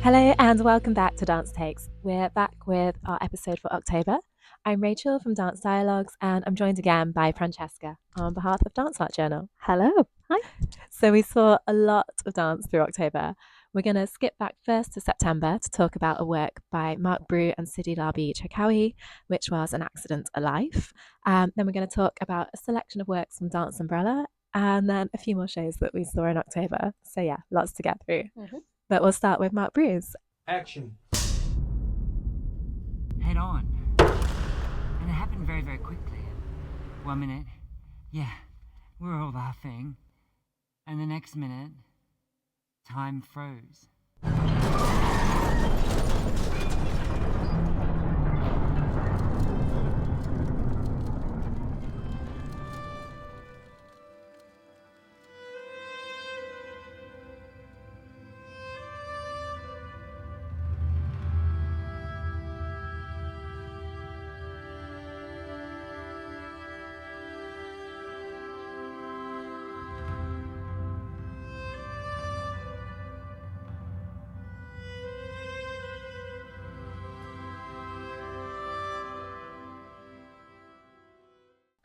Hello and welcome back to Dance Takes. We're back with our episode for October. I'm Rachel from Dance Dialogues and I'm joined again by Francesca on behalf of Dance Art Journal. Hello. Hi. So we saw a lot of dance through October. We're going to skip back first to September to talk about a work by Marc Brew and Sidi Larbi Cherkaoui, which was An Accident, a Life. Then we're going to talk about a selection of works from Dance Umbrella and then a few more shows that we saw in October. So yeah, lots to get through. But we'll start with Marc Brew's. Action. Head on. And it happened very, very quickly. 1 minute, yeah, we're all laughing. And the next minute, time froze.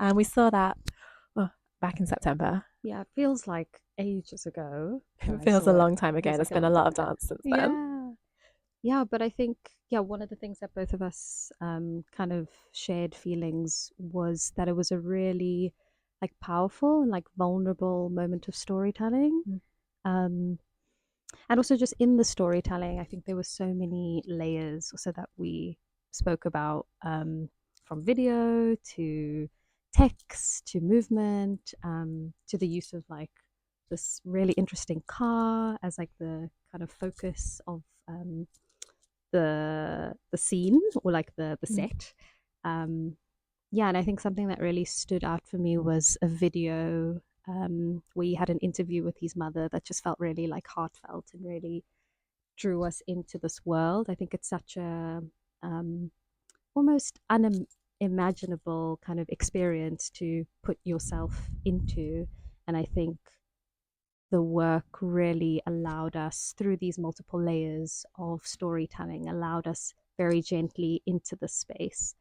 And we saw that back in September. Yeah, it feels like ages ago. It feels a long time ago. There's been a lot of dance since then. Yeah, but I think one of the things that both of us kind of shared feelings was that it was a really powerful and vulnerable moment of storytelling. And also just in the storytelling, I think there were so many layers also that we spoke about, from video to text to movement, to the use of this really interesting car as the kind of focus of the scene or the set. And I think something that really stood out for me was a video where he had an interview with his mother that just felt really heartfelt and really drew us into this world. I think it's such a almost unimaginable kind of experience to put yourself into. And I think the work really allowed us, through these multiple layers of storytelling, allowed us very gently into the space.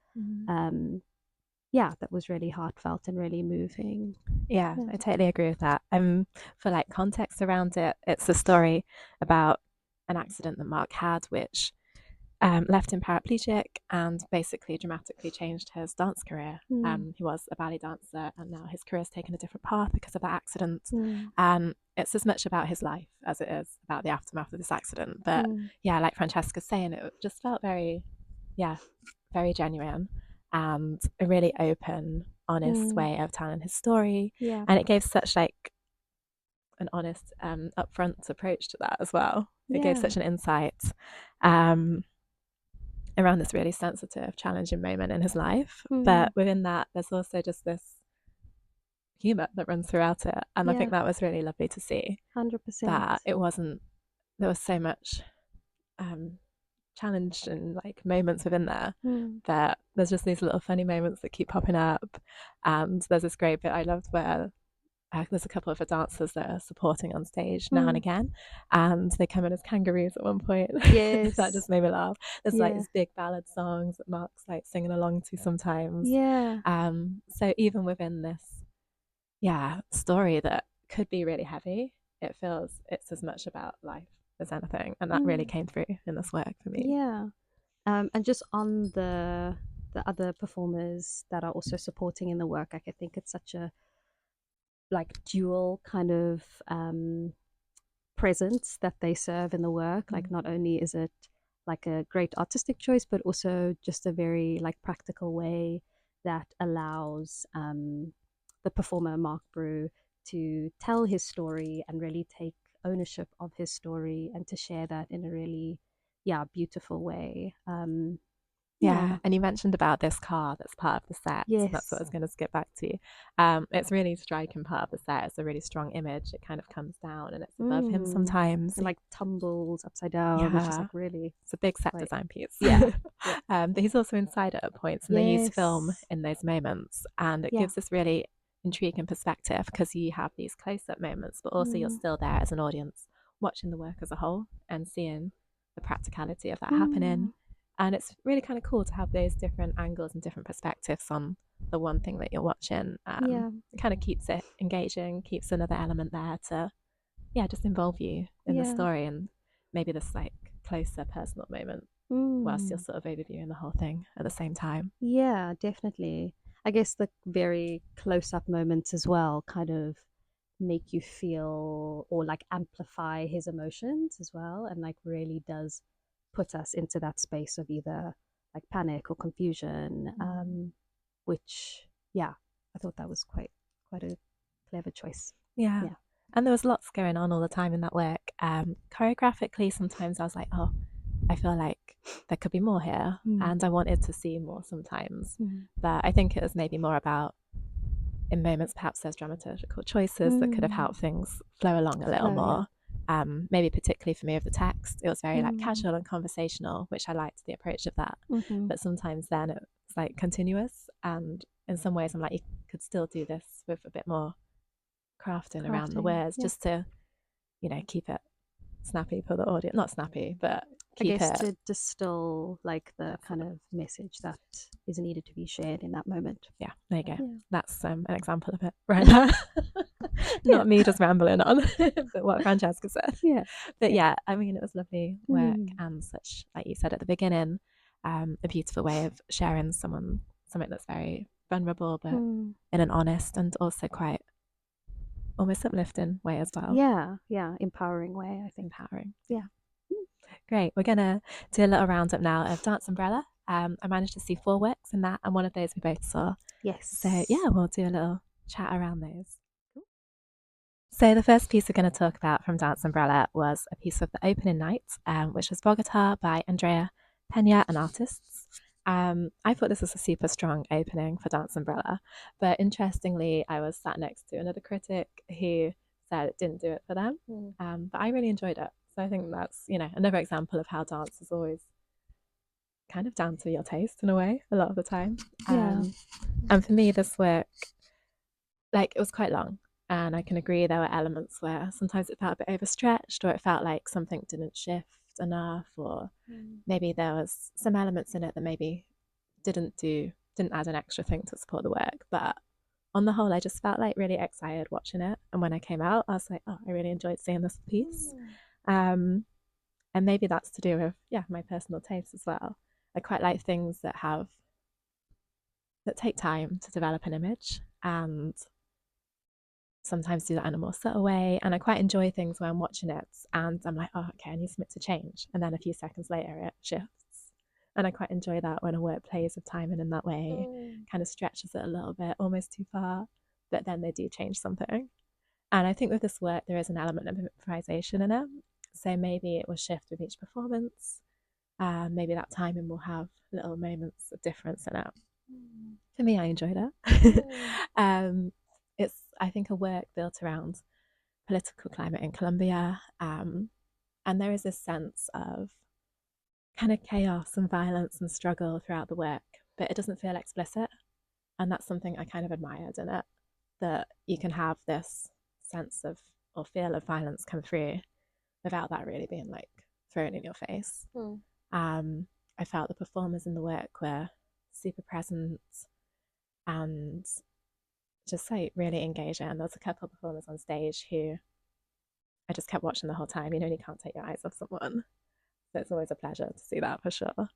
That was really heartfelt and really moving. Yeah, I totally agree with that. For context around it, it's a story about an accident that Marc had, which left him paraplegic and basically dramatically changed his dance career. He was a ballet dancer and now his career's taken a different path because of that accident. It's as much about his life as it is about the aftermath of this accident. But yeah, like Francesca's saying, it just felt very genuine and a really open, honest way of telling his story. And it gave such an honest, upfront approach to that as well. It gave such an insight around this really sensitive, challenging moment in his life. But within that, there's also just this humor that runs throughout it. And I think that was really lovely to see. 100%. That it wasn't, there was so much challenge and moments within there that there's just these little funny moments that keep popping up. And there's this great bit I loved where there's a couple of the dancers that are supporting on stage now and again, and they come in as kangaroos at one point. Yes. That just made me laugh. There's these big ballad songs that Marc's singing along to sometimes. So even within this story that could be really heavy, it feels it's as much about life as anything, and that really came through in this work for me. And just on the other performers that are also supporting in the work, I think it's such a dual kind of presence that they serve in the work. Not only is it a great artistic choice, but also just a very practical way that allows the performer Marc Brew to tell his story and really take ownership of his story and to share that in a really beautiful way. And you mentioned about this car that's part of the set. Yes. That's what I was going to skip back to. It's really striking part of the set. It's a really strong image. It kind of comes down and it's above him sometimes. And tumbles upside down, which is really... It's a big set design piece. But he's also inside it at points, and they use film in those moments. And it gives this really intriguing perspective because you have these close-up moments, but also you're still there as an audience watching the work as a whole and seeing the practicality of that happening. Mm. And it's really kind of cool to have those different angles and different perspectives on the one thing that you're watching. Yeah. It kind of keeps it engaging, keeps another element there to, just involve you in the Yeah. story and maybe this like closer personal moment whilst you're Mm. sort of overviewing the whole thing at the same time. Yeah, definitely. I guess the very close up moments as well kind of make you feel or like amplify his emotions as well, and like really does put us into that space of either like panic or confusion, which, yeah, I thought that was quite a clever choice. Yeah. Yeah. And there was lots going on all the time in that work. Choreographically, sometimes I was like, oh, I feel like there could be more here. And I wanted to see more sometimes. But I think it was maybe more about, in moments, perhaps there's dramaturgical choices that could have helped things flow along a little more. Maybe particularly for me with the text, it was very like casual and conversational, which I liked the approach of that. But sometimes then it's like continuous. And in some ways, I'm like, you could still do this with a bit more crafting around the words, just to, keep it snappy for the audience. Not snappy, but keep I guess it. to distill like the kind of message that is needed to be shared in that moment. Yeah, there you go. Yeah. That's an example of it right there. Not me just rambling on, but what Francesca said. Yeah. But yeah, I mean, it was lovely work and such, like you said at the beginning, a beautiful way of sharing something that's very vulnerable, but in an honest and also quite almost uplifting way as well. Yeah, empowering way, I think. Empowering. Yeah. Great. We're going to do a little roundup now of Dance Umbrella. I managed to see 4 works in that, and one of those we both saw. Yes. So yeah, we'll do a little chat around those. So the first piece we're going to talk about from Dance Umbrella was a piece of the opening night, which was Bogota by Andrea, Pena and artists. I thought this was a super strong opening for Dance Umbrella, but interestingly, I was sat next to another critic who said it didn't do it for them, but I really enjoyed it. So I think that's, another example of how dance is always kind of down to your taste in a way, a lot of the time. And for me, this work, like, it was quite long. And I can agree there were elements where sometimes it felt a bit overstretched, or it felt like something didn't shift enough, or maybe there was some elements in it that maybe didn't add an extra thing to support the work. But on the whole, I just felt like really excited watching it. And when I came out, I was like, oh, I really enjoyed seeing this piece. And maybe that's to do with, my personal taste as well. I quite like things that take time to develop an image, and sometimes do that in a more subtle way. And I quite enjoy things where I'm watching it and I'm like, oh, okay, I need something to change. And then a few seconds later, it shifts. And I quite enjoy that when a work plays with timing in that way, kind of stretches it a little bit, almost too far, but then they do change something. And I think with this work, there is an element of improvisation in it. So maybe it will shift with each performance. Maybe that timing will have little moments of difference in it. For me, I enjoyed it. It's, I think, a work built around political climate in Colombia. And there is this sense of kind of chaos and violence and struggle throughout the work, but it doesn't feel explicit. And that's something I kind of admired in it, that you can have this sense of or feel of violence come through without that really being like thrown in your face. I felt the performers in the work were super present and just like really engaging. There was a couple of performers on stage who I just kept watching the whole time. You can't take your eyes off someone. So it's always a pleasure to see that for sure.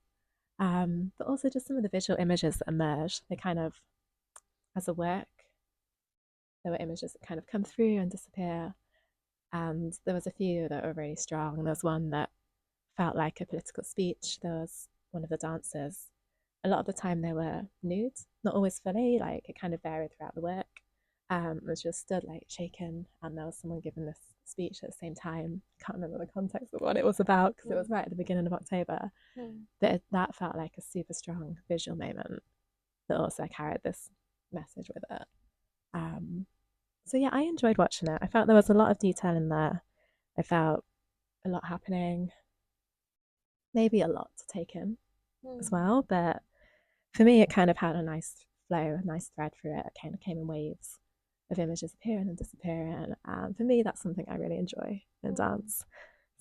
But also just some of the visual images that emerge. They kind of, as a work, there were images that kind of come through and disappear. And there was a few that were really strong. There was one that felt like a political speech. There was one of the dancers. A lot of the time they were nude, not always fully, like it kind of varied throughout the work. It was just stood like shaken, and there was someone giving this speech at the same time. Can't remember the context of what it was about because it was right at the beginning of October. But that felt like a super strong visual moment that also carried this message with it. So yeah, I enjoyed watching it. I felt there was a lot of detail in there. I felt a lot happening, maybe a lot to take in as well. But for me, it kind of had a nice flow, a nice thread through it. It kind of came in waves of images appearing and disappearing. For me, that's something I really enjoy in dance.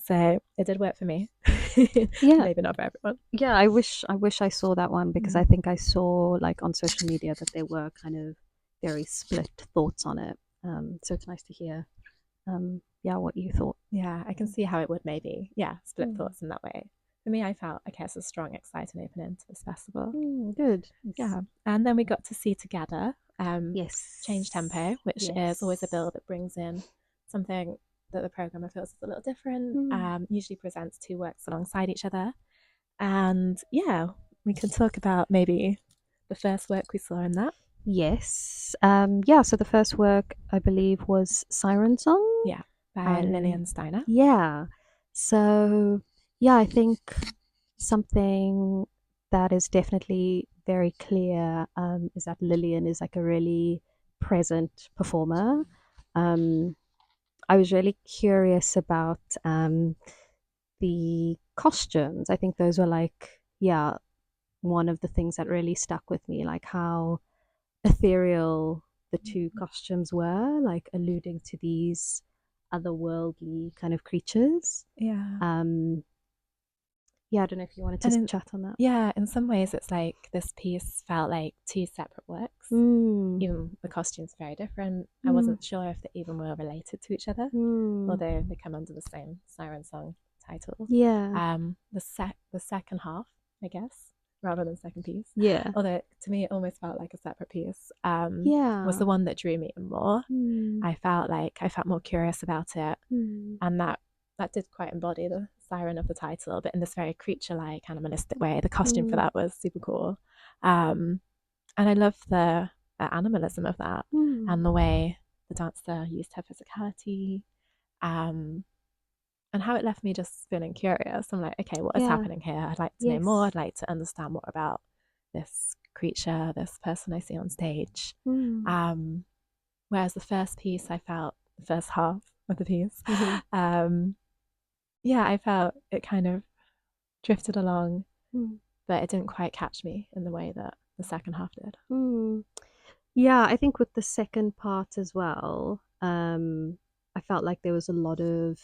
So it did work for me. Yeah. Maybe not for everyone. Yeah, I wish I saw that one, because I think I saw like on social media that there were kind of very split thoughts on it. So it's nice to hear yeah, what you thought. Yeah, I can see how it would maybe, split thoughts in that way. For me, I felt, okay, it's a strong, exciting opening to this festival. Good. Yeah. And then we got to see together Yes. Change Tempo, which is always a bill that brings in something that the programmer feels is a little different, usually presents two works alongside each other. And yeah, we can talk about maybe the first work we saw in that. Yes. Yeah, so the first work I believe was Siren Song. Yeah, by Lillian Steiner. Yeah. So yeah, I think something that is definitely very clear is that Lillian is like a really present performer. I was really curious about the costumes. I think those were like, yeah, one of the things that really stuck with me, like how ethereal the two costumes were, like alluding to these otherworldly kind of creatures. Yeah. Yeah, I don't know if you wanted to chat on that. Yeah, in some ways, it's like this piece felt like two separate works. Even the costumes are very different. I wasn't sure if they even were related to each other, although they come under the same Siren Song title. Yeah. The second half, I guess, rather than second piece. Yeah. Although to me, it almost felt like a separate piece. Yeah. Was the one that drew me in more. I felt more curious about it, and that did quite embody the siren of the title, but in this very creature-like, animalistic way. The costume for that was super cool, and I love the animalism of that and the way the dancer used her physicality, and how it left me just feeling curious. I'm like, okay, what is happening here? I'd like to know more. I'd like to understand more about this creature, this person I see on stage. Whereas the first piece, I felt the first half of the piece, I felt it kind of drifted along, but it didn't quite catch me in the way that the second half did. Yeah, I think with the second part as well, I felt like there was a lot of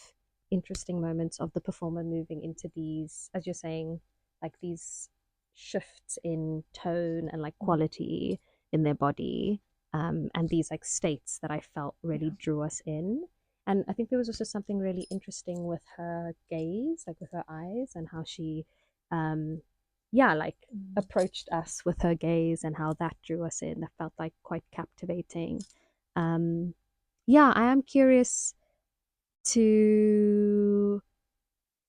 interesting moments of the performer moving into these, as you're saying, like these shifts in tone and like quality in their body, and these like states that I felt really drew us in. And I think there was also something really interesting with her gaze, like with her eyes, and how she approached us with her gaze, and how that drew us in. That felt like quite captivating. I am curious to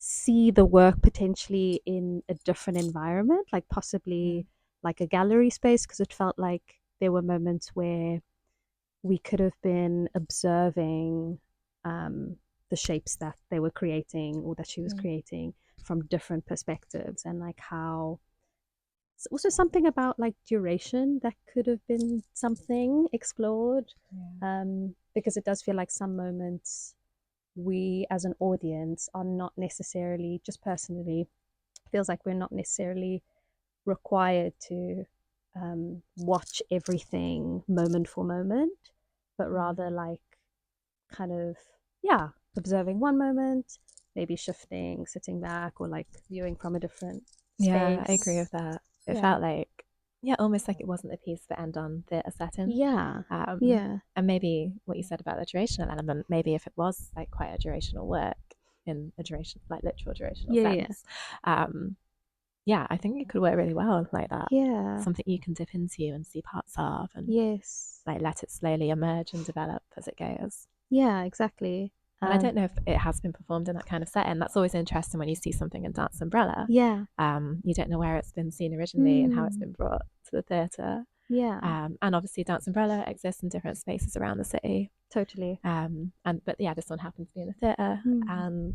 see the work potentially in a different environment, like possibly like a gallery space, because it felt like there were moments where we could have been observing the shapes that they were creating, or that she was creating, from different perspectives, and like how also something about like duration that could have been something explored, because it does feel like some moments we as an audience are not necessarily, just personally feels like we're not necessarily required to watch everything moment for moment, but rather like kind of observing one moment, maybe shifting, sitting back, or like viewing from a different space. I agree with that. It felt like almost like it wasn't a piece that end on theatre setting. And maybe what you said about the durational element, maybe if it was like quite a durational work in a duration, like literal durational sense, I think it could work really well like that. Something you can dip into and see parts of, and like let it slowly emerge and develop as it goes. Exactly. And I don't know if it has been performed in that kind of setting. That's always interesting when you see something in Dance Umbrella. You don't know where it's been seen originally and how it's been brought to the theatre. And obviously Dance Umbrella exists in different spaces around the city. Totally. But this one happens to be in the theatre, and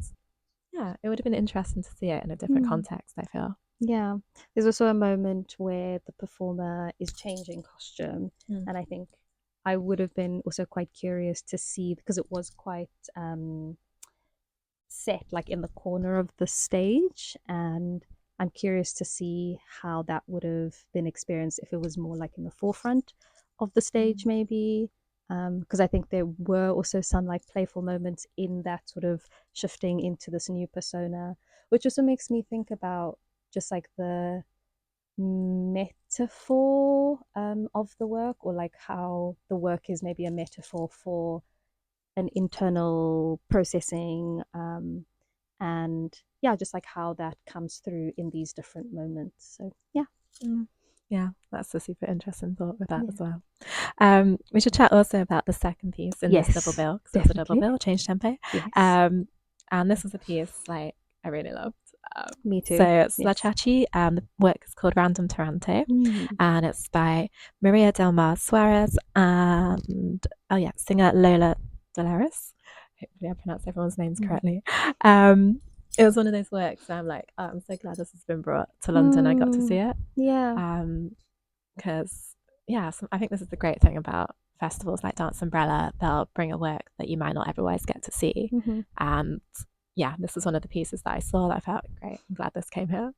it would have been interesting to see it in a different context, I feel. There's also a moment where the performer is changing costume, and I think I would have been also quite curious to see, because it was quite set like in the corner of the stage, and I'm curious to see how that would have been experienced if it was more like in the forefront of the stage, maybe. because I think there were also some like playful moments in that sort of shifting into this new persona, which also makes me think about just like the metaphor of the work, or like how the work is maybe a metaphor for an internal processing, and yeah, just like how that comes through in these different moments. So yeah. Yeah, that's a super interesting thought with that Yeah. as well. We should chat also about the second piece in this double Yes, bill, because it was a double definitely. bill, change tempo. Yes. And this was a piece like I really loved. Me So too. it's La Yes. Chachi, and the work is called Random Taranto, Mm. and it's by Maria Del Mar Suarez and singer Lola Dolores. Hopefully, I pronounced everyone's names correctly. It was one of those works where I'm like, oh, I'm so glad this has been brought to London. I got to see it. Yeah. Because I think this is the great thing about festivals like Dance Umbrella. They'll bring a work that you might not otherwise get to see, and yeah, this is one of the pieces that I saw that I felt great. I'm glad this came here.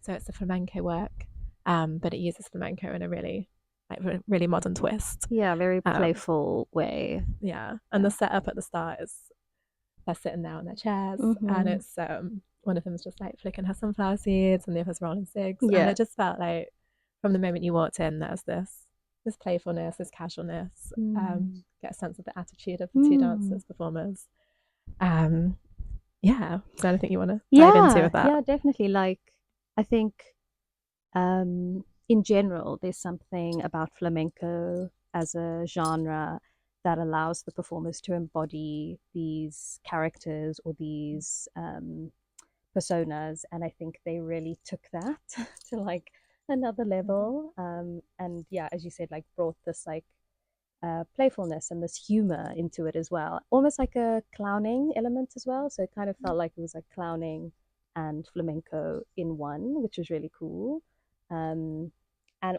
So it's a flamenco work, but it uses flamenco in a really modern twist. Yeah, very playful way. Yeah, and the setup at the start is they're sitting there on their chairs, and it's one of them's just like flicking her sunflower seeds, and the other's rolling cigs. Yeah. And it just felt like from the moment you walked in, there's this playfulness, this casualness. Get a sense of the attitude of the two dancers, performers. Yeah. Is there anything you want to dive into with that? Yeah, definitely. Like, I think in general, there's something about flamenco as a genre that allows the performers to embody these characters or these personas, and I think they really took that to like another level. And yeah, as you said, like brought this like playfulness and this humor into it as well, almost like a clowning element as well. So it kind of felt like it was like clowning and flamenco in one, which was really cool. And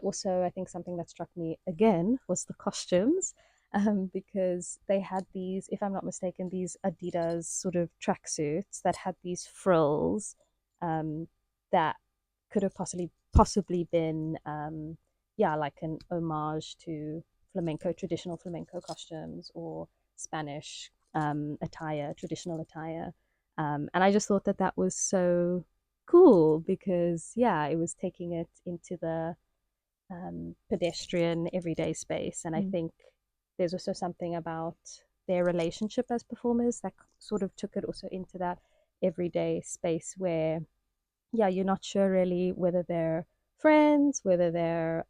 also, I think something that struck me again was the costumes, because they had these, if I'm not mistaken, these Adidas sort of tracksuits that had these frills, that could have possibly been, like an homage to traditional flamenco costumes, or Spanish traditional attire. And I just thought that that was so cool because, yeah, it was taking it into the pedestrian everyday space. And I think there's also something about their relationship as performers that sort of took it also into that everyday space where, yeah, you're not sure really whether they're friends, whether they're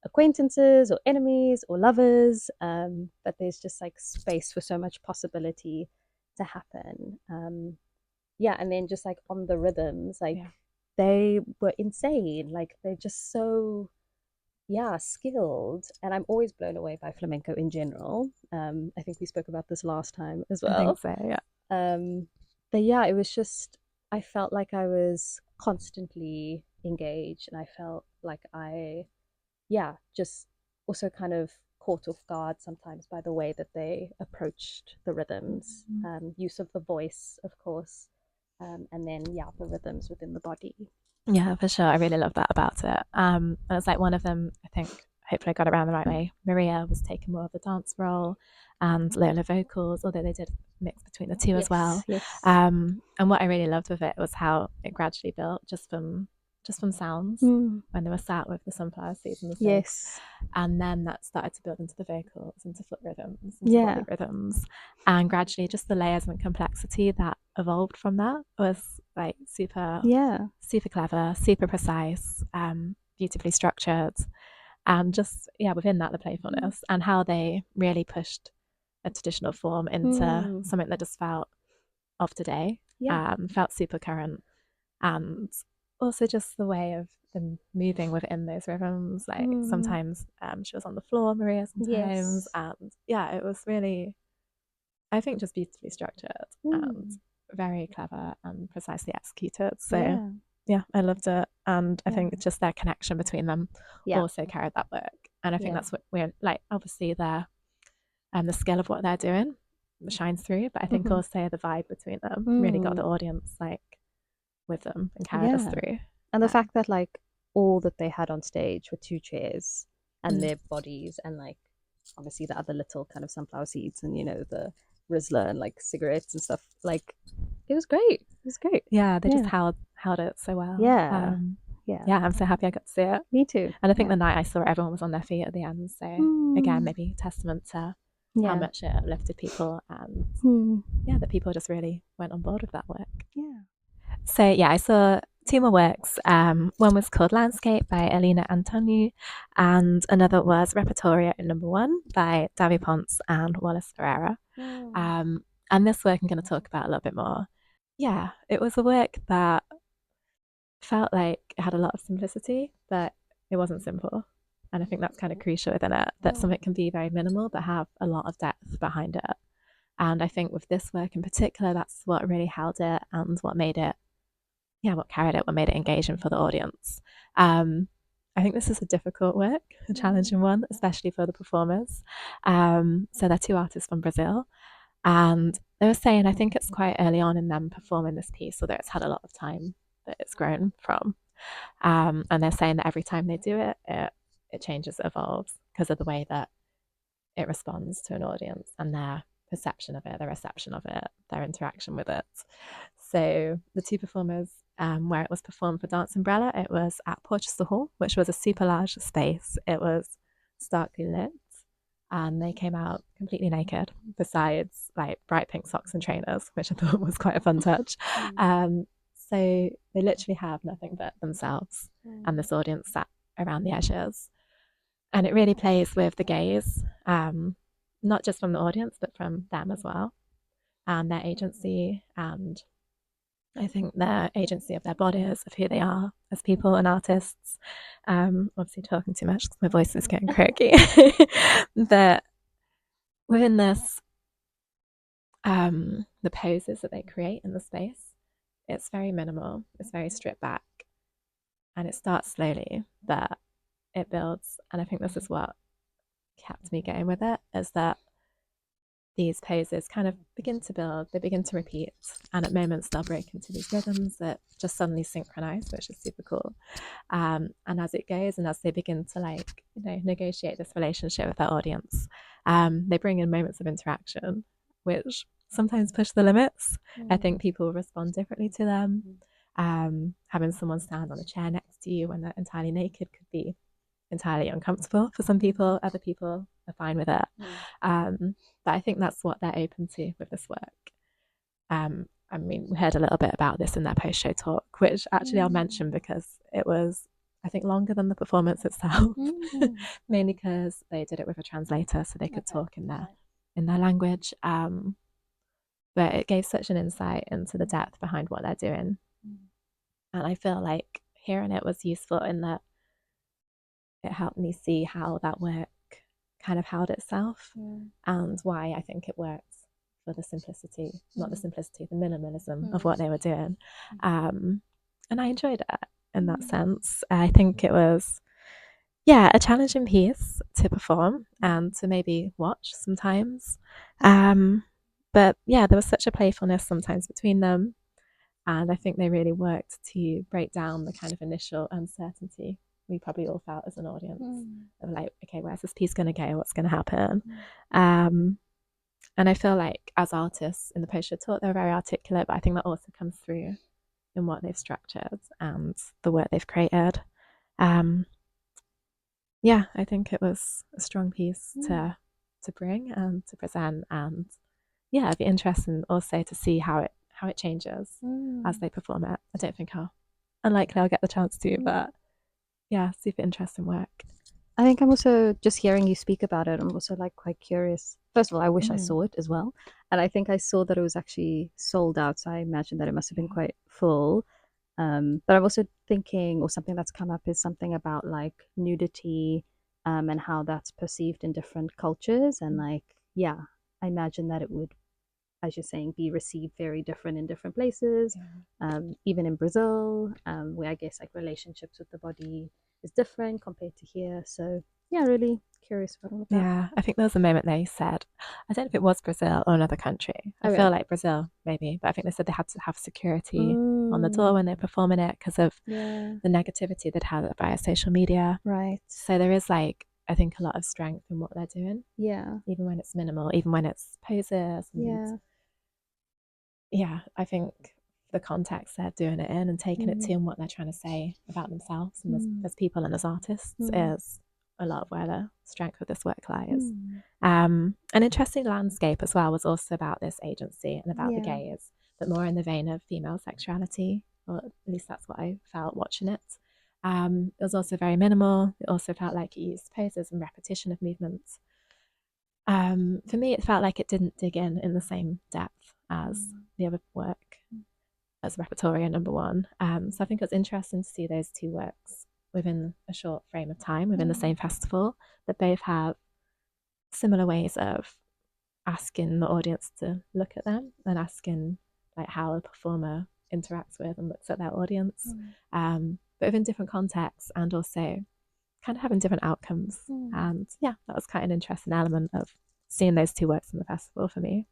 acquaintances or enemies or lovers, but there's just like space for so much possibility to happen. And then just like on the rhythms, like they were insane. Like they're just so skilled, and I'm always blown away by flamenco in general. I think we spoke about this last time as well. I think so, yeah. But yeah, it was just, I felt like I was constantly engaged, and I felt like I just also kind of caught off guard sometimes by the way that they approached the rhythms, use of the voice, of course, and then the rhythms within the body. Yeah, for sure. I really love that about it. And it's like one of them, I think, hopefully I got it around the right way. Maria was taking more of the dance role and Lola vocals, although they did mix between the two as well. Yes. And what I really loved with it was how it gradually built just from sounds when they were sat with the sunflower seeds and the cigs. And then that started to build into the vocals, into foot rhythms, into body rhythms, and gradually just the layers and complexity that evolved from that was like super clever, super precise, beautifully structured, and just within that the playfulness and how they really pushed a traditional form into something that just felt of today, felt super current, and also just the way of them moving within those rhythms. Like sometimes she was on the floor, Maria sometimes, and it was really, I think, just beautifully structured and very clever and precisely executed. So I loved it, and I think just their connection between them also carried that work. And I think that's what we're like. Obviously, they're the skill of what they're doing shines through. But I think also the vibe between them really got the audience like with them and carried us through. And the fact that like all that they had on stage were 2 chairs and their bodies, and like obviously the other little kind of sunflower seeds and the Rizzler and like cigarettes and stuff. Like it was great. It was great. Yeah, they just held it so well. Yeah. Yeah, I'm so happy I got to see it. Me too. And I think the night I saw it, everyone was on their feet at the end. So again, maybe testament to how much it uplifted people, and that people just really went on board with that work. Yeah. So yeah, I saw 2 more works. One was called Landscape by Elena Antoniou, and another was Repertorio in number 1 by Davi Pontes and Wallace Ferreira. And this work I'm going to talk about a little bit more. Yeah, it was a work that felt like it had a lot of simplicity, but it wasn't simple. And I think that's kind of crucial within it, that something can be very minimal but have a lot of depth behind it. And I think with this work in particular, that's what really held it and what made it, what carried it, what made it engaging for the audience. I think this is a difficult work, a challenging one, especially for the performers. So they're 2 artists from Brazil. And they were saying, I think it's quite early on in them performing this piece, although it's had a lot of time that it's grown from. And they're saying that every time they do it, it changes, it evolves because of the way that it responds to an audience and their perception of it, their reception of it, their interaction with it. So the 2 performers, where it was performed for Dance Umbrella, it was at Porches the Hall, which was a super large space. It was starkly lit, and they came out completely naked, besides like bright pink socks and trainers, which I thought was quite a fun touch. So they literally have nothing but themselves and this audience sat around the edges. And it really plays with the gaze, not just from the audience, but from them as well, and their agency, and I think their agency of their bodies, of who they are as people and artists. Obviously talking too much because my voice is getting croaky. But within this, the poses that they create in the space, it's very minimal, it's very stripped back, and it starts slowly, but it builds. And I think this is what kept me going with it, is that these poses kind of begin to build, they begin to repeat, and at moments they'll break into these rhythms that just suddenly synchronize, which is super cool. And as it goes, and as they begin to like, negotiate this relationship with their audience, they bring in moments of interaction, which sometimes push the limits. I think people respond differently to them. Having someone stand on a chair next to you when they're entirely naked could be entirely uncomfortable for some people. Other people are fine with it. But I think that's what they're open to with this work. I mean, we heard a little bit about this in their post-show talk, which actually I'll mention because it was, I think, longer than the performance itself, mainly because they did it with a translator so they could talk in their language. But it gave such an insight into the depth behind what they're doing. And I feel like hearing it was useful in that it helped me see how that work kind of held itself, and why I think it works for the simplicity, not the simplicity, the minimalism of what they were doing. And I enjoyed it in that sense. I think it was, a challenging piece to perform and to maybe watch sometimes. But there was such a playfulness sometimes between them. And I think they really worked to break down the kind of initial uncertainty we probably all felt as an audience of like, okay, where's this piece going to go? What's going to happen? And I feel like as artists in the post-show talk, they're very articulate, but I think that also comes through in what they've structured and the work they've created. I think it was a strong piece to bring and to present, and it'd be interesting also to see how it changes as they perform it. I don't think unlikely I'll get the chance to, but super interesting work. I think I'm also just hearing you speak about it. I'm also like quite curious. First of all, I wish I saw it as well. And I think I saw that it was actually sold out. So I imagine that it must have been quite full. But I'm also thinking, or something that's come up is something about like nudity and how that's perceived in different cultures. And like, I imagine that it would, as you're saying, be received very different in different places. Even in Brazil, where I guess like relationships with the body is different compared to here. So yeah, really curious about all of that. Yeah, I think there was a moment there you said, I don't know if it was Brazil or another country. I Okay. feel like Brazil, maybe, but I think they said they had to have security on the door Mm, when they're performing it because of yeah, the negativity they'd had via social media. right. So there is like, I think a lot of strength in what they're doing, Yeah, even when it's minimal, even when it's poses. And yeah. yeah, I think the context they're doing it in and taking it to and what they're trying to say about themselves and as people and as artists is a lot of where the strength of this work lies. An interesting landscape as well was also about this agency and about the Yeah. gays, but more in the vein of female sexuality, or at least that's what I felt watching it. It was also very minimal. It also felt like it used poses and repetition of movements. For me, it felt like it didn't dig in the same depth as the other work, as Repertorio #1. So I think it was interesting to see those two works within a short frame of time, within the same festival, that both have similar ways of asking the audience to look at them and asking like how a performer interacts with and looks at their audience, but within different contexts and also kind of having different outcomes. And yeah, that was quite an interesting element of seeing those two works in the festival for me.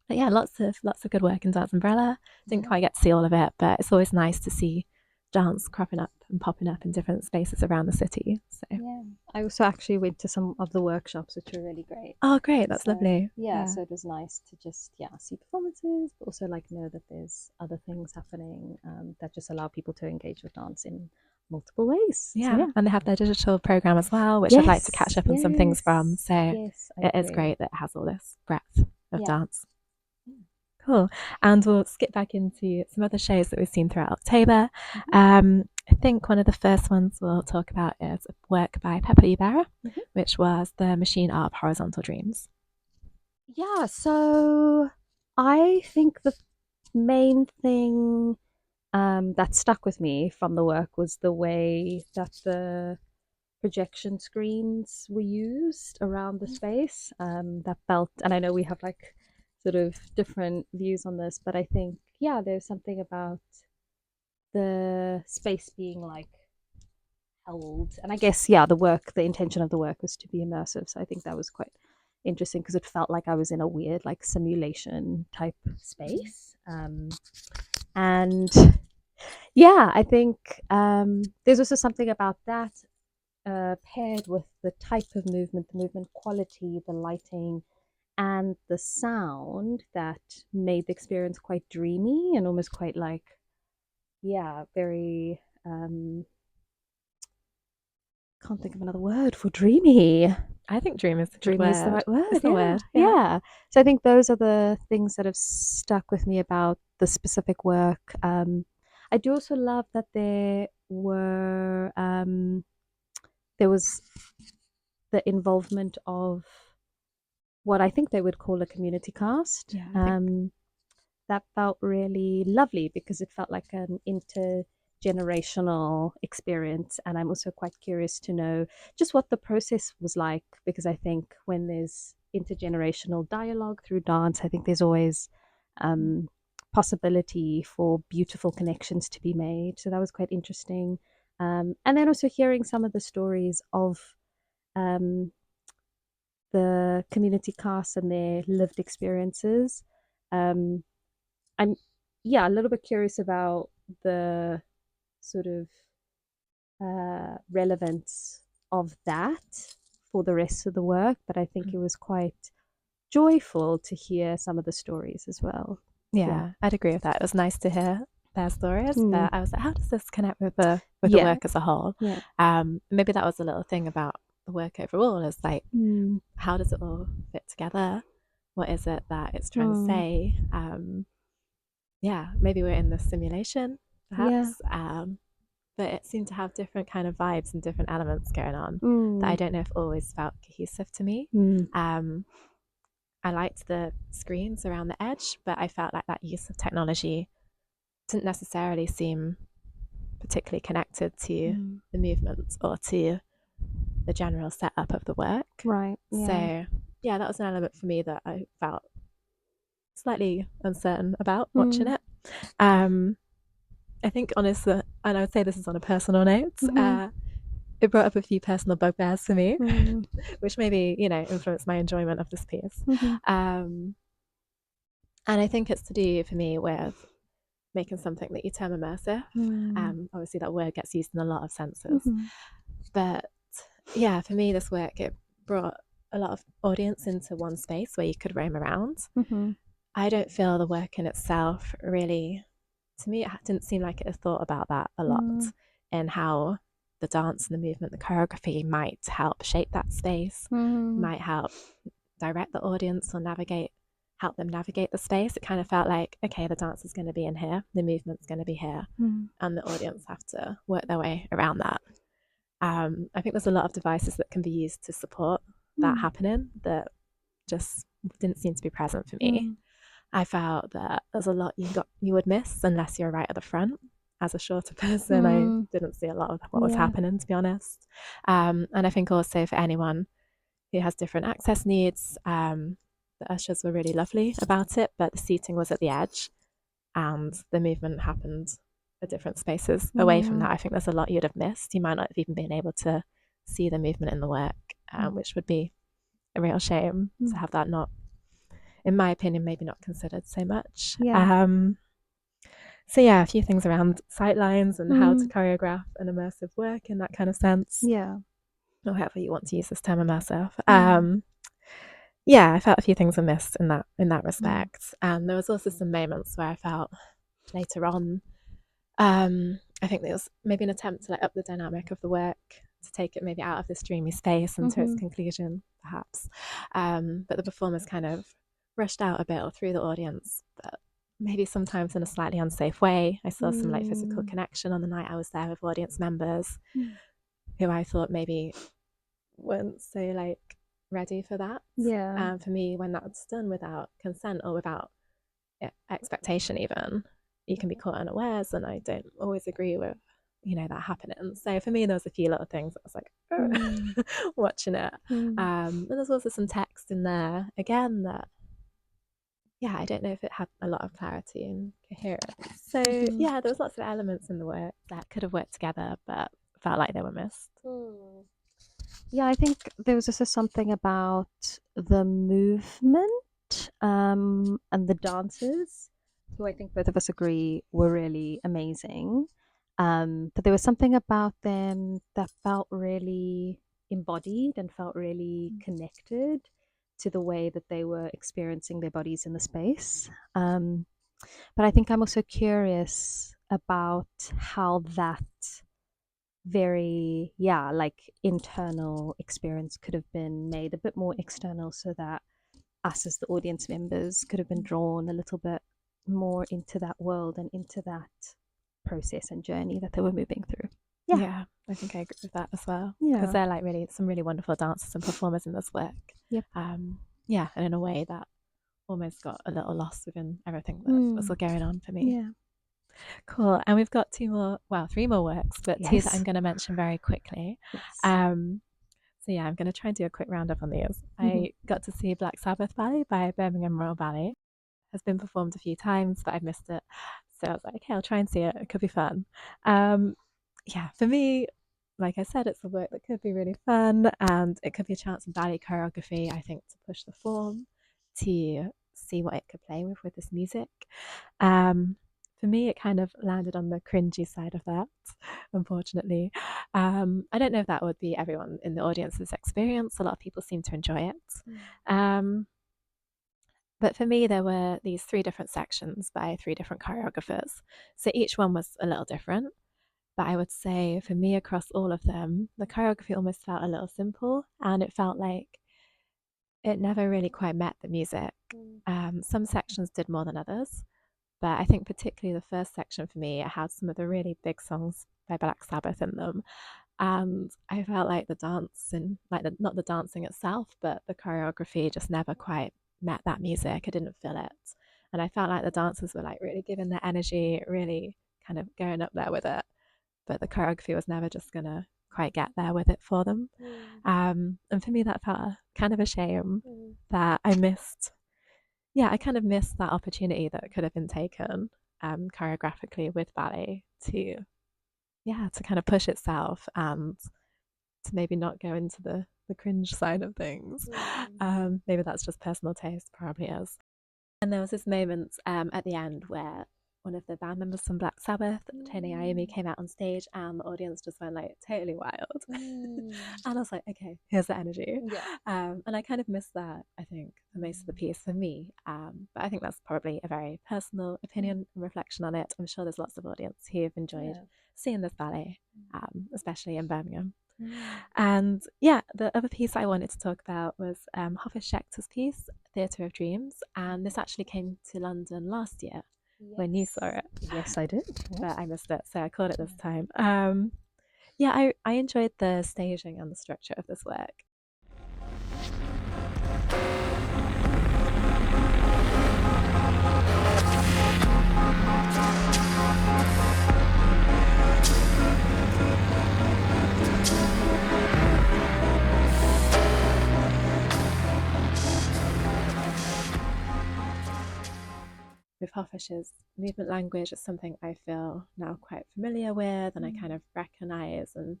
But yeah, lots of good work in Dance Umbrella. Didn't quite get to see all of it, but it's always nice to see dance cropping up and popping up in different spaces around the city. So Yeah. I also actually went to some of the workshops, which were really great. oh, great, that's So, lovely. Yeah, so it was nice to just see performances, but also like know that there's other things happening that just allow people to engage with dance in multiple ways. Yeah, So, and they have their digital program as well, which I'd like to catch up on some things from. So yes, I it is agree. great that it has all this breadth of Yeah. dance. Cool. And we'll skip back into some other shows that we've seen throughout October. I think one of the first ones we'll talk about is a work by Pepa Ubera, which was the Machine Art of Horizontal Dreams. Yeah, so I think the main thing that stuck with me from the work was the way that the projection screens were used around the space. That felt, and I know we have like sort of different views on this, but I think, there's something about the space being like held. And I guess, the intention of the work was to be immersive. So I think that was quite interesting because it felt like I was in a weird, like simulation type space. And I think there's also something about that paired with the type of movement, the movement quality, the lighting, and the sound that made the experience quite dreamy and almost quite like, very. Can't think of another word for dreamy. I think dream is the Dreamy is the right word. It's the word. Yeah. So I think those are the things that have stuck with me about the specific work. I do also love that there was the involvement of what I think they would call a community cast. That felt really lovely because it felt like an intergenerational experience. And I'm also quite curious to know just what the process was like, because I think when there's intergenerational dialogue through dance, I think there's always possibility for beautiful connections to be made. So that was quite interesting. And then also hearing some of the stories of the community cast and their lived experiences. I'm a little bit curious about the sort of relevance of that for the rest of the work, but I think it was quite joyful to hear some of the stories as well. Yeah, I'd agree with that. It was nice to hear their stories, but I was like, how does this connect with the work as a whole? Maybe that was a little thing about the work overall, is like, how does it all fit together? What is it that it's trying to say? Maybe we're in the simulation, perhaps. But it seemed to have different kind of vibes and different elements going on that I don't know if always felt cohesive to me. I liked the screens around the edge, but I felt like that use of technology didn't necessarily seem particularly connected to the movement or to the general setup of the work. Right. So that was an element for me that I felt slightly uncertain about watching it. I think honestly, and I would say this is on a personal note, it brought up a few personal bugbears for me, Mm. which maybe, influenced my enjoyment of this piece. Mhm. And I think it's to do for me with making something that you term immersive. Obviously, that word gets used in a lot of senses. Mhm. But yeah, for me, this work, it brought a lot of audience into one space where you could roam around. Mhm. I don't feel the work in itself really, to me, it didn't seem like it had thought about that a lot and how the dance and the movement, the choreography might help shape that space, might help direct the audience or help them navigate the space. It kind of felt like, okay, the dance is going to be in here, the movement's going to be here, and the audience have to work their way around that. I think there's a lot of devices that can be used to support that happening that just didn't seem to be present for me. I felt that there's a lot you would miss unless you're right at the front. As a shorter person, I didn't see a lot of what was happening, to be honest. And I think also for anyone who has different access needs, the ushers were really lovely about it, but the seating was at the edge and the movement happened at different spaces away from that. I think there's a lot you'd have missed. You might not have even been able to see the movement in the work, which would be a real shame to have that not, in my opinion, maybe not considered so much. So yeah, a few things around sightlines and how to choreograph an immersive work in that kind of sense. Yeah. Or however you want to use this term, immersive. Yeah, I felt a few things were missed in that respect. And there was also some moments where I felt later on, I think there was maybe an attempt to up the dynamic of the work, to take it maybe out of this dreamy space and to its conclusion, perhaps. But the performers kind of rushed out a bit or through the audience, but maybe sometimes in a slightly unsafe way. I saw some physical connection on the night I was there with audience members who I thought maybe weren't so ready for that. Yeah. For me, when that's done without consent or without expectation even, you can be caught unawares, and I don't always agree with that happening. So for me, there was a few little things that I was like watching it. And there's also some text in there again that I don't know if it had a lot of clarity and coherence. So yeah, there was lots of elements in the work that could have worked together but felt like they were missed. Yeah, I think there was also something about the movement and the dancers, who I think both of us agree were really amazing. But there was something about them that felt really embodied and felt really connected to the way that they were experiencing their bodies in the space. But I think I'm also curious about how that very internal experience could have been made a bit more external, so that us as the audience members could have been drawn a little bit more into that world and into that process and journey that they were moving through. Yeah, I think I agree with that as well, because they're really some really wonderful dancers and performers in this work. And in a way that almost got a little lost within everything that was going on for me. Cool. And we've got three more works, but two that I'm going to mention very quickly. So I'm going to try and do a quick roundup on these. I got to see Black Sabbath Ballet by Birmingham Royal Ballet. It has been performed a few times, but I've missed it. So I was like, okay, I'll try and see it. It could be fun. For me, like I said, it's a work that could be really fun, and it could be a chance in ballet choreography, I think, to push the form, to see what it could play with this music. For me, it kind of landed on the cringy side of that, unfortunately. I don't know if that would be everyone in the audience's experience. A lot of people seem to enjoy it. But for me, there were these 3 different sections by 3 different choreographers. So each one was a little different. But I would say for me, across all of them, the choreography almost felt a little simple, and it felt like it never really quite met the music. Some sections did more than others. But I think particularly the first section for me, it had some of the really big songs by Black Sabbath in them. And I felt like the dance and not the dancing itself, but the choreography just never quite met that music. I didn't feel it. And I felt like the dancers were really giving their energy, really kind of going up there with it. But the choreography was never just going to quite get there with it for them. And for me, that felt kind of a shame that I missed. Yeah, I kind of missed that opportunity that could have been taken choreographically with ballet to kind of push itself and to maybe not go into the cringe side of things. Maybe that's just personal taste, probably is. And there was this moment at the end where one of the band members from Black Sabbath, Tony Iommi, came out on stage and the audience just went like totally wild. And I was like, okay, here's the energy. And I kind of missed that, I think, for most of the piece for me. But I think that's probably a very personal opinion and reflection on it. I'm sure there's lots of audience who have enjoyed seeing this ballet, especially in Birmingham. And yeah, the other piece I wanted to talk about was Hofesh Shechter's piece, Theatre of Dreams. And this actually came to London last year when you saw it. Yes, I did. But I missed it, so I caught it this time. Yeah, I enjoyed the staging and the structure of this work. With Hofesh's movement language, it's something I feel now quite familiar with, and I kind of recognize and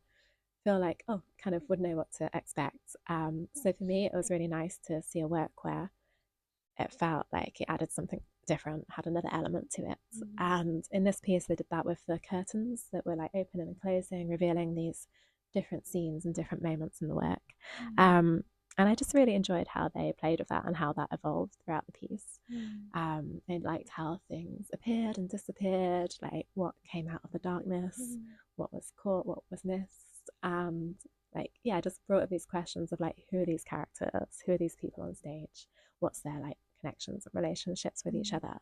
feel like, oh, kind of would know what to expect. So for me, it was really nice to see a work where it felt like it added something different, had another element to it. And in this piece, they did that with the curtains that were like opening and closing, revealing these different scenes and different moments in the work. And I just really enjoyed how they played with that and how that evolved throughout the piece. I liked how things appeared and disappeared, like what came out of the darkness, what was caught, what was missed. And like, yeah, I just brought up these questions of like, who are these characters? Who are these people on stage? What's their like connections and relationships with each other?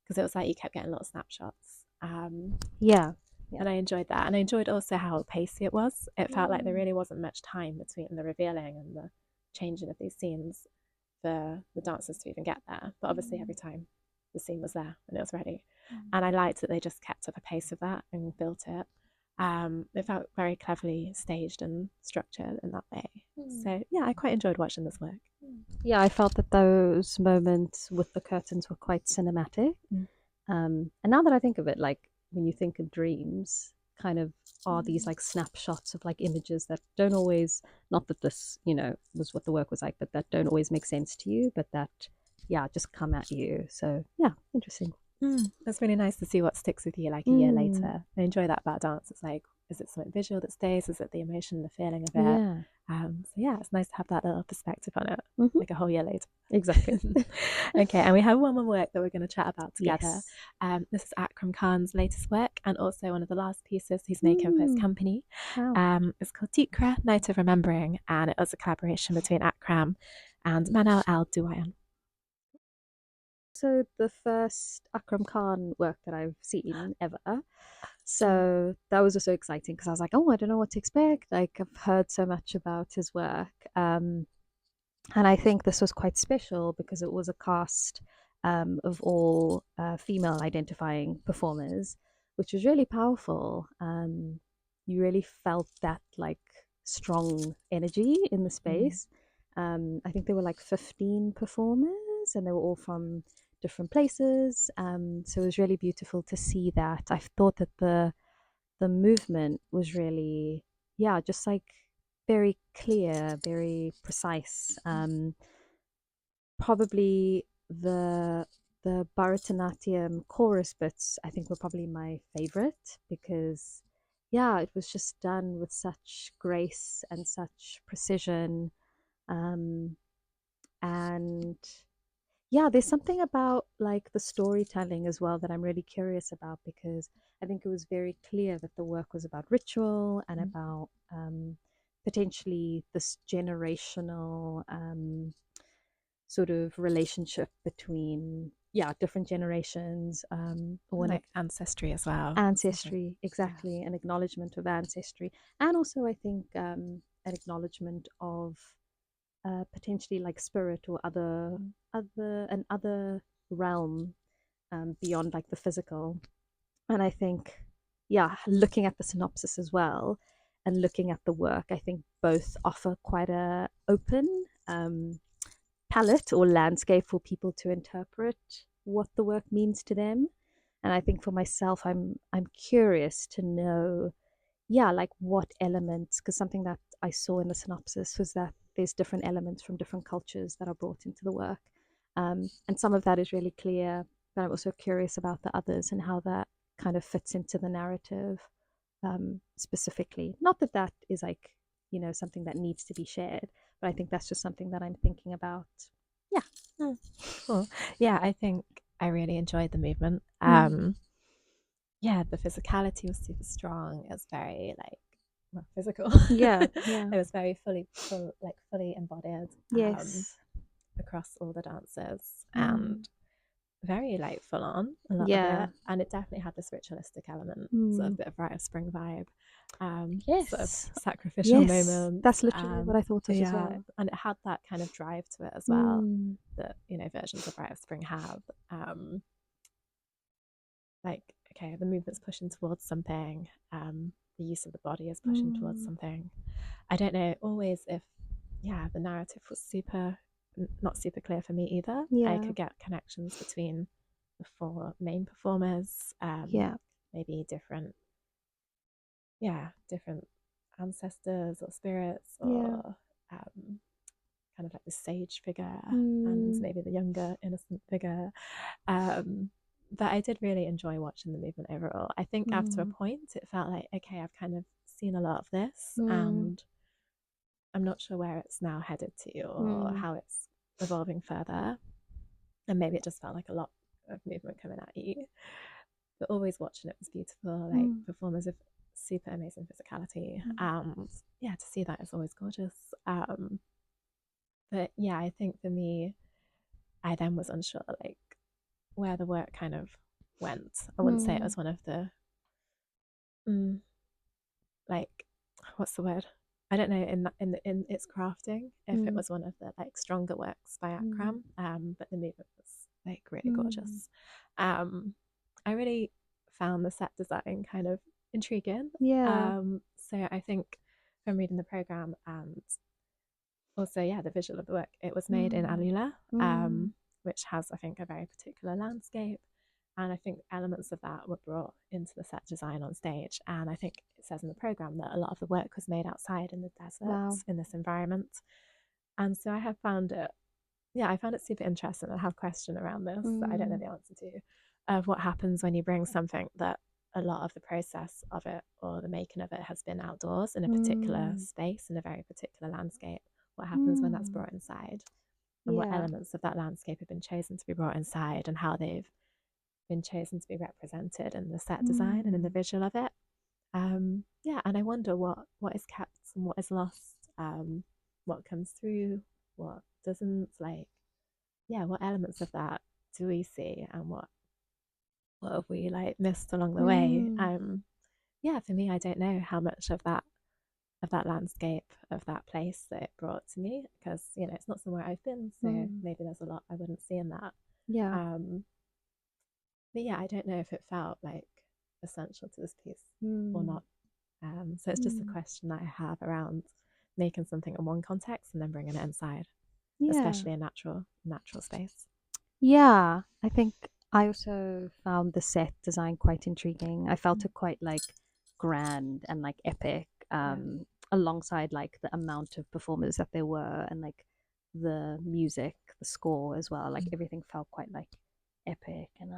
Because it was like you kept getting little snapshots. Yeah. And I enjoyed that. And I enjoyed also how pacey it was. It felt like there really wasn't much time between the revealing and the changing of these scenes for the dancers to even get there. But obviously every time the scene was there and it was ready. And I liked that they just kept up a pace of that and built it. It felt very cleverly staged and structured in that way. So yeah, I quite enjoyed watching this work. Yeah, I felt that those moments with the curtains were quite cinematic. And now that I think of it, like when you think of dreams, kind of are these like snapshots of like images that don't always, not that this, was what the work was like, but that don't always make sense to you, but that, just come at you. So yeah, interesting. It's really nice to see what sticks with you like a year later. I enjoy that about dance. It's like, is it something visual that stays? Is it the emotion, the feeling of it? So yeah, it's nice to have that little perspective on it, like a whole year later. Exactly. Okay, and we have one more work that we're going to chat about together. This is Akram Khan's latest work and also one of the last pieces he's making for his company. It's called Tikra, Night of Remembering, and it was a collaboration between Akram and Manal Al-Duwayan. So the first Akram Khan work that I've seen ever. So that was also exciting because I was like, oh, I don't know what to expect. Like I've heard so much about his work. And I think this was quite special because it was a cast of all female identifying performers, which was really powerful. You really felt that like strong energy in the space. I think there were like 15 performers and they were all from different places. So it was really beautiful to see that. I thought that the movement was really, just like very clear, very precise. Probably the Bharatanatyam chorus bits I think were probably my favorite because it was just done with such grace and such precision. And there's something about like the storytelling as well that I'm really curious about because I think it was very clear that the work was about ritual and about potentially this generational sort of relationship between different generations or like ancestry as well. Ancestry, exactly. An acknowledgement of ancestry and also I think an acknowledgement of potentially like spirit or another realm beyond like the physical. And I think looking at the synopsis as well and looking at the work, I think both offer quite a open palette or landscape for people to interpret what the work means to them. And I think for myself, I'm curious to know like what elements, because something that I saw in the synopsis was that there's different elements from different cultures that are brought into the work. And some of that is really clear, but I'm also curious about the others and how that kind of fits into the narrative specifically. Not that that is like, something that needs to be shared, but I think that's just something that I'm thinking about. Yeah. Oh, cool. Yeah, I think I really enjoyed the movement. Yeah, the physicality was super strong. It was very physical. Yeah. It was very fully embodied. Yes. Across all the dances and very full on a lot of Yeah. it, and it definitely had this ritualistic element, sort of bit of Rite of Spring vibe. Yes. Sort of sacrificial moment. That's literally what I thought of as well. And it had that kind of drive to it as well that versions of Rite of Spring have. Okay, the movement's pushing towards something, the use of the body is pushing towards something. I don't know always if the narrative was not super clear for me either. I could get connections between the four main performers, maybe different ancestors or spirits, or kind of like the sage figure and maybe the younger innocent figure. But I did really enjoy watching the movement overall. I think after a point it felt like, okay, I've kind of seen a lot of this and I'm not sure where it's now headed to or how it's evolving further. And maybe it just felt like a lot of movement coming at you. But always watching it was beautiful, performers of super amazing physicality. And to see that is always gorgeous. But yeah, I think for me, I then was unsure where the work kind of went. I wouldn't say it was one of the what's the word? I don't know in its crafting if it was one of the stronger works by Akram. But the movement was really gorgeous. I really found the set design kind of intriguing. So I think from reading the program and also the visual of the work, it was made in Alula, which has I think a very particular landscape. And I think elements of that were brought into the set design on stage. And I think it says in the programme that a lot of the work was made outside in the desert, in this environment. And so I have found it, I found it super interesting. I have a question around this that I don't know the answer to, of what happens when you bring something that a lot of the process of it or the making of it has been outdoors in a particular space, in a very particular landscape. What happens when that's brought inside? And what elements of that landscape have been chosen to be brought inside and how they've been chosen to be represented in the set design and in the visual of it. And I wonder what is kept and what is lost, what comes through, what doesn't, what elements of that do we see and what have we missed along the way. For me, I don't know how much of that landscape, of that place that it brought to me, because it's not somewhere I've been, so maybe there's a lot I wouldn't see in that. But I don't know if it felt essential to this piece or not. So it's just a question that I have around making something in one context and then bringing it inside, especially a natural space. I think I also found the set design quite intriguing. I felt it quite grand and epic, alongside the amount of performers that there were and the music, the score as well. Everything felt quite epic and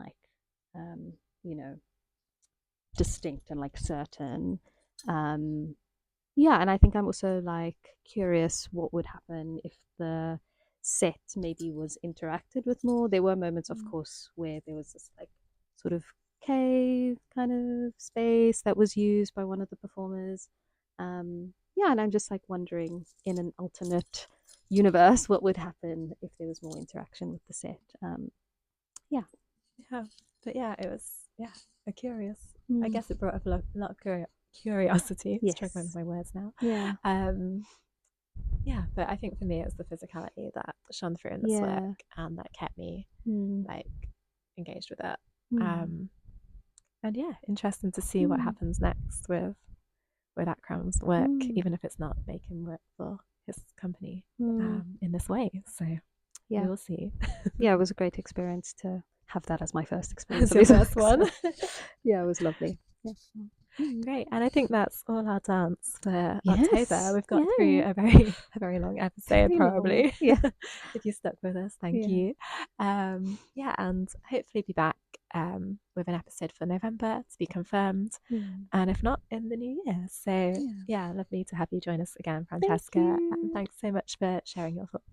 distinct and certain. And I think I'm also curious what would happen if the set maybe was interacted with more. There were moments, of course, where there was this sort of cave kind of space that was used by one of the performers. And I'm just wondering, in an alternate universe, what would happen if there was more interaction with the set. But it was a curious. I guess it brought up a lot of curiosity. Yes. Struggling with my words now. Yeah. But I think for me it's the physicality that shone through in this work and that kept me engaged with it. And interesting to see what happens next with Akram's work, even if it's not making work for his company in this way. So we will see. It was a great experience to have that as my first experience. Your first one. It was lovely. Great, and I think that's all our dance for Yes, October. We've got through yeah. a very long episode, Very long. probably. Yeah. If you stuck with us, thank Yeah. you. Yeah, and hopefully be back with an episode for November to be confirmed, and if not, in the new year. So yeah, lovely to have you join us again, Francesca. And thanks so much for sharing your thoughts.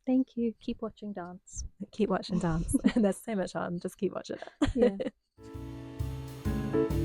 Thank you. Keep watching dance. Keep watching dance. There's so much on. Just keep watching it. Yeah.